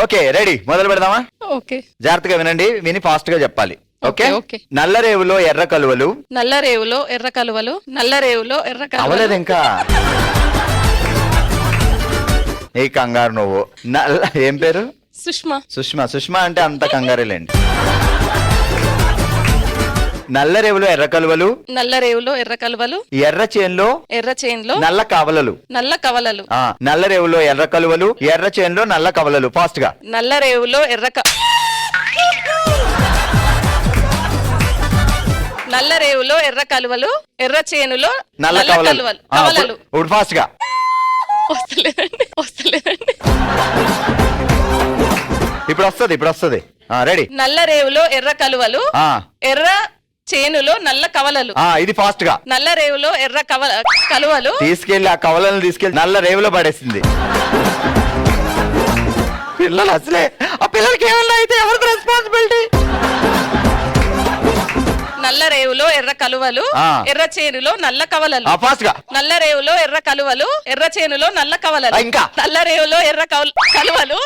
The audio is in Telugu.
ఓకే రెడీ, మొదలు పెడదామా? ఓకే. జాగ్రత్తగా వినండి, విని ఫాస్ట్ గా చెప్పాలి. ఓకే. ఓకే. నల్లరేవులో ఎర్ర కలువలు. నల్లరేవులో ఎర్ర కలువలు. నల్లరేవులో ఎర్ర అవలేదు కలువలు. ఇంకా. ఏ కంగారు నువ్వు. ఏం పేరు? సుష్మా. సుష్మా. సుష్మా అంటే అంత కంగారేలేండి. నల్లరేవులో ఎర్ర కలువలు. నల్లరేవులో ఎర్ర కలువలు. ఎర్ర చేన్లో ఎర్ర చేన్లో నల్ల కవలలు. నల్ల కవలలు. నల్లరేవులో ఎర్ర కలువలు, ఎర్ర చేన్లో నల్ల కవలలు. ఫాస్ట్ గా. నల్లరేవులో నల్లరేవులో ఎర్ర కలువలు, ఎర్ర చేనులో నల్ల కవలలు. కవలలు. ఇప్పుడు ఫాస్ట్ గా. వస్తలేదండి. ఇప్పుడు వస్తుంది. రెడీ. నల్లరేవులో ఎర్ర కలువలు, ఎర్ర చేనులో నల్ల కవలలు. ఇది ఫాస్ట్ గా. నల్లరేవులో ఎర్ర కలువలు తీసుకెళ్లి ఆ కవలను తీసుకెళ్లి నల్ల రేవులో పడేసింది. పిల్లలు అసలే ఆ పిల్లలకి ఏమన్నా అయితే ఎవరికి రెస్పాన్సిబిలిటీ? నల్లరేవులో ఎర్ర కలువలు, ఎర్ర చేనులో నల్ల కవలలు. ఫాస్ట్ గా. నల్లరేవులో ఎర్ర కలువలు, ఎర్ర చేనులో నల్ల కవలలు. ఇంకా నల్లరేవులో ఎర్ర కలువలు,